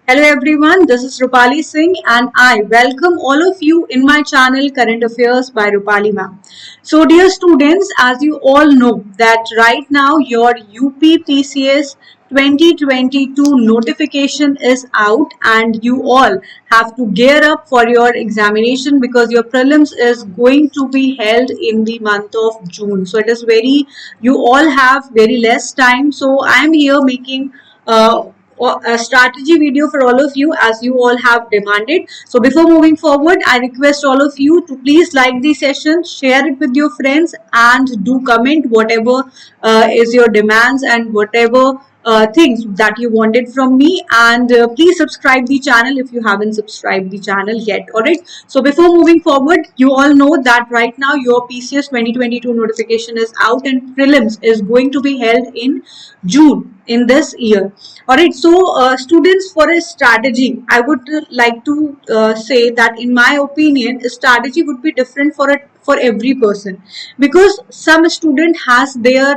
Hello everyone, this is Rupali Singh and I welcome all of you in my channel Current Affairs by Rupali ma'am. So dear students, as you all know that right now your UPPCS 2022 notification is out and you all have to gear up for your examination because your prelims is going to be held in the month of June. So it is you all have very less time. So I am here making a strategy video for all of you as you all have demanded. So before moving forward, I request all of you to please like the session, share it with your friends and do comment whatever is your demands and whatever things that you wanted from me, and please subscribe the channel if you haven't subscribed the channel yet. All right, so before moving forward, you all know that right now your PCS 2022 notification is out and prelims is going to be held in June in this year. All right, so students, for a strategy, I would like to say that in my opinion, a strategy would be different for every person, because some student has their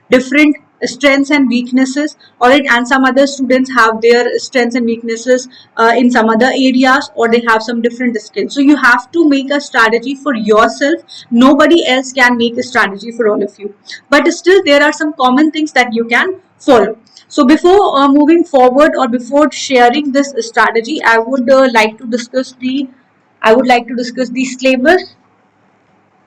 different strengths and weaknesses. All right, and some other students have their strengths and weaknesses in some other areas, or they have some different skills. So you have to make a strategy for yourself. Nobody else can make a strategy for all of you, but still there are some common things that you can follow. So before moving forward or before sharing this strategy, I would like to discuss the syllabus.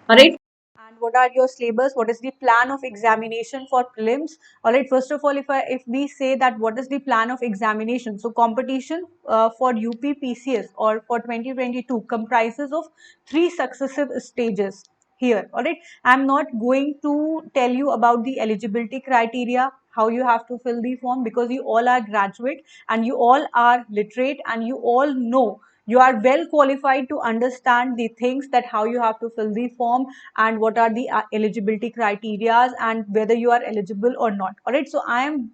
All right, and what are your syllabus? What is the plan of examination for prelims? All right, first of all, if we say that what is the plan of examination, so competition for UPPCS or for 2022 comprises of three successive stages here. All right, I'm not going to tell you about the eligibility criteria, how you have to fill the form, because you all are graduate and you all are literate and you all know, you are well qualified to understand the things that how you have to fill the form and what are the eligibility criteria and whether you are eligible or not. All right, so I am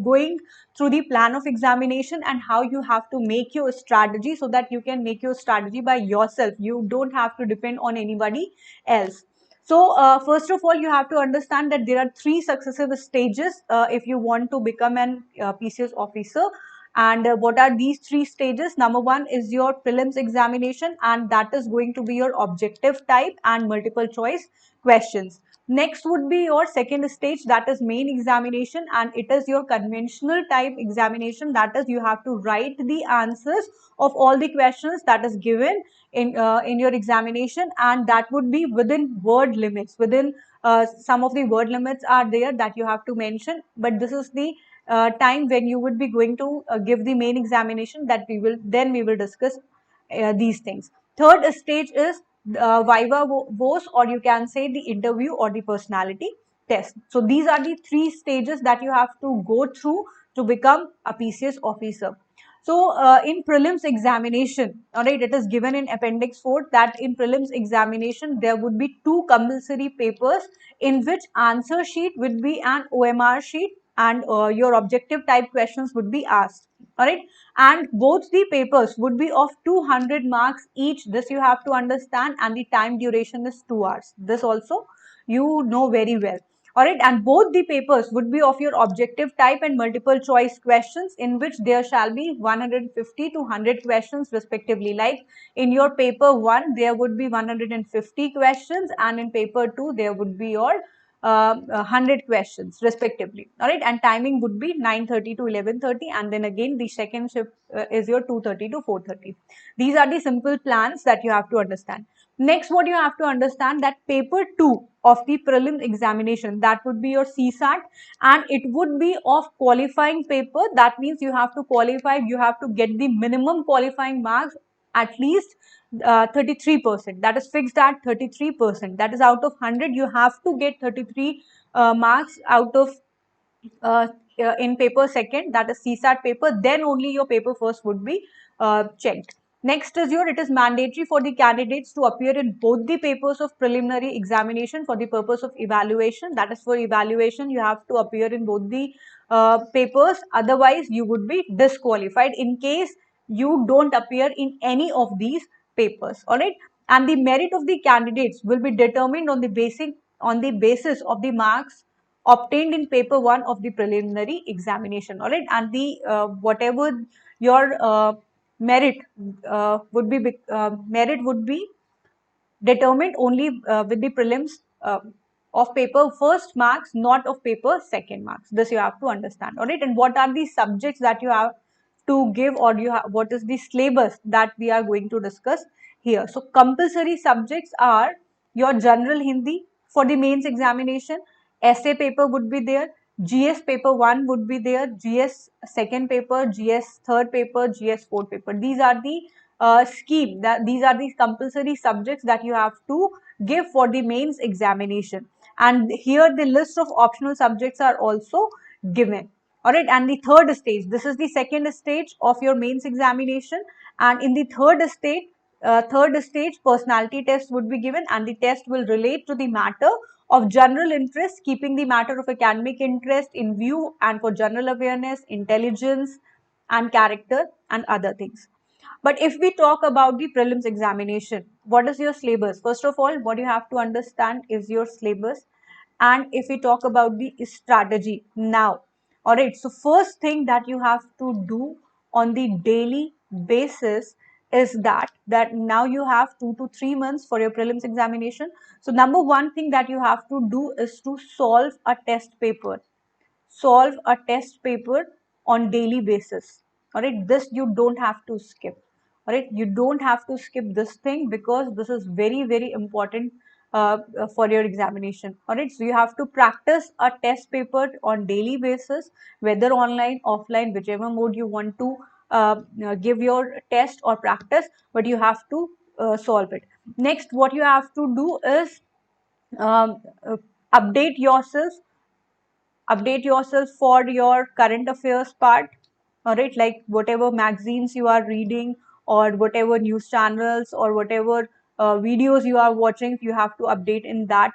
going through the plan of examination and how you have to make your strategy so that you can make your strategy by yourself. You don't have to depend on anybody else. So first of all, you have to understand that there are three successive stages if you want to become an PCS officer. And what are these three stages? Number one is your prelims examination, and that is going to be your objective type and multiple choice questions. Next would be your second stage, that is main examination, and it is your conventional type examination. That is, you have to write the answers of all the questions that is given in your examination, and that would be within word limits. Within some of the word limits are there that you have to mention, but this is the time when you would be going to give the main examination, that we will discuss these things. Third stage is viva voce, or you can say the interview or the personality test. So these are the three stages that you have to go through to become a PCS officer. So in prelims examination, all right, it is given in appendix 4 that in prelims examination there would be two compulsory papers in which answer sheet would be an OMR sheet and your objective type questions would be asked. All right, and both the papers would be of 200 marks each. This you have to understand, and the time duration is 2 hours. This also you know very well. All right, and both the papers would be of your objective type and multiple choice questions, in which there shall be 150 to 100 questions respectively. Like in your paper 1 there would be 150 questions, and in paper 2 there would be your 100 questions respectively. All right, and timing would be 9:30 to 11:30, and then again the second shift is your 2:30 to 4:30. These are the simple plans that you have to understand. Next, what you have to understand, that paper 2 of the prelim examination, that would be your CSAT, and it would be of qualifying paper. That means you have to qualify, you have to get the minimum qualifying marks at least 33%. That is fixed at 33%. That is out of 100, you have to get 33 marks out of in paper second, that is CSAT paper. Then only your paper first would be checked. Next is it is mandatory for the candidates to appear in both the papers of preliminary examination for the purpose of evaluation. That is, for evaluation you have to appear in both the papers, otherwise you would be disqualified in case you don't appear in any of these papers. All right, and the merit of the candidates will be determined on the basis of the marks obtained in paper 1 of the preliminary examination. All right, and the whatever your merit merit would be determined only with the prelims of paper first marks, not of paper second marks. This you have to understand. All right. And what are the subjects that you have to give, or you have, what is the syllabus that we are going to discuss here? So compulsory subjects are your general Hindi for the mains examination, essay paper would be there, GS paper 1 would be there, GS second paper, GS third paper, GS fourth paper. These are the scheme, that these are the compulsory subjects that you have to give for the mains examination. And here the list of optional subjects are also given. All right. And the third stage, this is the second stage of your mains examination. And in the third stage, personality test would be given, and the test will relate to the matter of general interest, keeping the matter of academic interest in view, and for general awareness, intelligence, and character, and other things. But if we talk about the prelims examination, what is your syllabus? First of all, what you have to understand is your syllabus. And if we talk about the strategy now, all right, so first thing that you have to do on the daily basis is that now you have 2 to 3 months for your prelims examination. So number one thing that you have to do is to solve a test paper. Solve a test paper on daily basis. All right, this you don't have to skip. All right, you don't have to skip this thing, because this is very, very important for your examination. All right, so you have to practice a test paper on daily basis, whether online, offline, whichever mode you want to give your test or practice, but you have to solve it. Next, what you have to do is um, uh, update yourself update yourself for your current affairs part. All right, like whatever magazines you are reading, or whatever news channels, or whatever videos you are watching, you have to update in that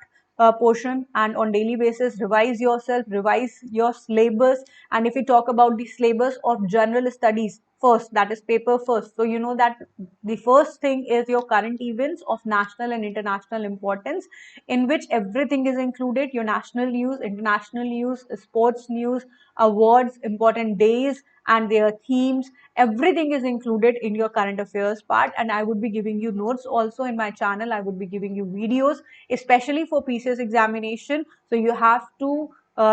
portion. And on daily basis, revise yourself, revise your syllabus. And if we talk about the syllabus of general studies first, that is paper first, so you know that the first thing is your current events of national and international importance, in which everything is included: your national news, international news, sports news, awards, important days and their themes. Everything is included in your current affairs part. And I would be giving you notes also in my channel. I would be giving you videos, especially for PCS examination. So you have to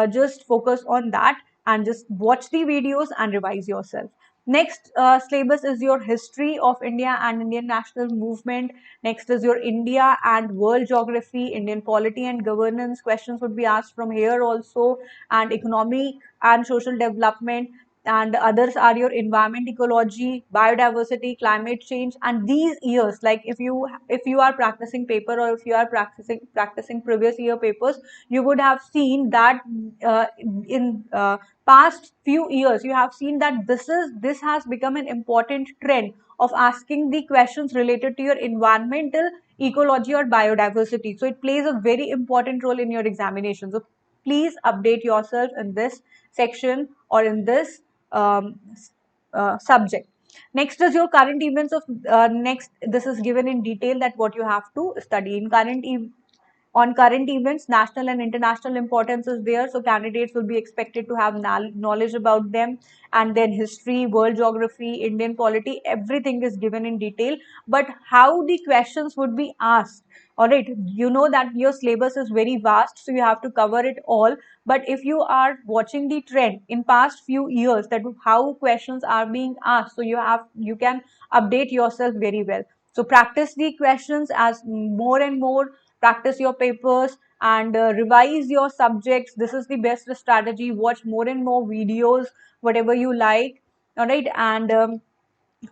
just focus on that and just watch the videos and revise yourself. Next syllabus is your history of India and Indian national movement. Next is your India and world geography, Indian polity and governance. Questions would be asked from here also, and economic and social development. And others are your environment, ecology, biodiversity, climate change. And these years, like if you are practicing paper, or if you are practicing previous year papers, you would have seen that in past few years, you have seen that this has become an important trend of asking the questions related to your environmental, ecology, or biodiversity. So it plays a very important role in your examination. So please update yourself in this section, or in this subject. Next is your current events of next. This is given in detail that what you have to study in on current events. National and international importance is there, so candidates will be expected to have knowledge about them. And then history, world geography, Indian polity, everything is given in detail. But how the questions would be asked, all right, you know that your syllabus is very vast, so you have to cover it all. But if you are watching the trend in past few years, that how questions are being asked, so you can update yourself very well. So practice the questions as more and more, practice your papers, and revise your subjects. This is the best strategy. Watch more and more videos, whatever you like. All right. And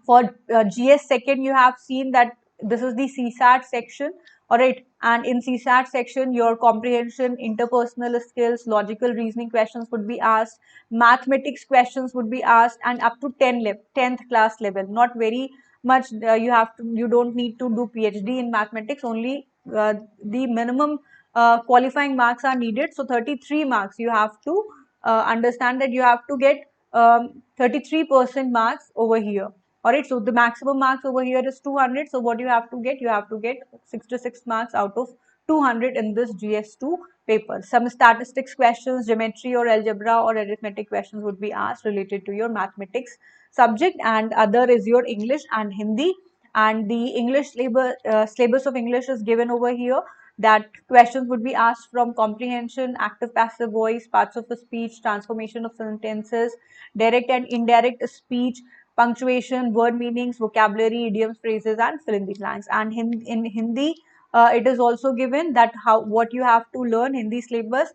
for GS second, you have seen that this is the CSAT section. All right. And in CSAT section, your comprehension, interpersonal skills, logical reasoning questions would be asked, mathematics questions would be asked, and up to 10th class level. Not very much. You don't need to do PhD in mathematics. Only the minimum qualifying marks are needed. So 33 marks you have to understand that you have to get 33% marks over here. All right, so the maximum marks over here is 200. So what you have to get? You have to get 66 marks out of 200 in this GS2 paper. Some statistics questions, geometry or algebra or arithmetic questions would be asked related to your mathematics subject, and other is your English and Hindi. And the English syllabus of English is given over here, that questions would be asked from comprehension, active passive voice, parts of a speech, transformation of sentences, direct and indirect speech, punctuation, word meanings, vocabulary, idioms, phrases, and fill in the blanks. And in Hindi, it is also given that what you have to learn Hindi syllabus.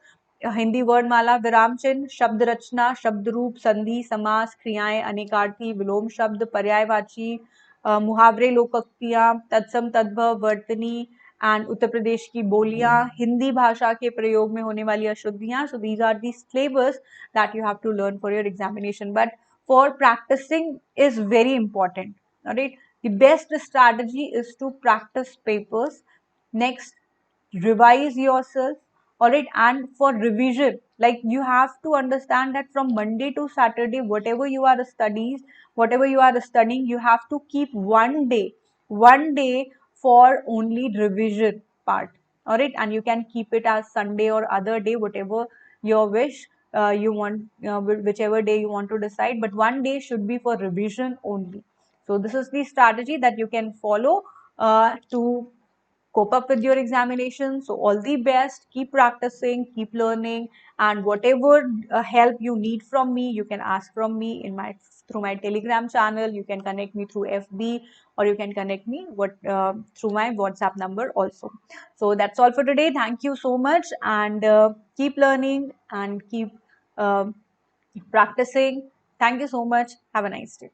Hindi वर्णमाला, विराम चिन्ह, शब्द रचना, शब्द रूप, संधि, समास, क्रियाएं, अनेकार्थी, विलोम शब्द, पर्यायवाची, मुहावरे, लोकोक्तियां, तत्सम तद्भव, वर्तनी एंड उत्तर प्रदेश की बोलियां, हिंदी भाषा के प्रयोग में होने वाली अशुद्धियां. So these are the syllabus that you have to learn for your examination. But for practicing is very important. Alright, the best strategy is to practice papers. Next, revise yourself. Alright, and for revision, like you have to understand that from Monday to Saturday, whatever you are studying, you have to keep one day for only revision part. Alright, and you can keep it as Sunday or other day, whatever your wish, you want, whichever day you want to decide, but one day should be for revision only. So this is the strategy that you can follow to cope up with your examination. So all the best, keep practicing, keep learning, and whatever help you need from me, you can ask from me through my Telegram channel. You can connect me through FB, or you can connect me through my WhatsApp number also. So that's all for today. Thank you so much, and keep learning and keep practicing. Thank you so much. Have a nice day.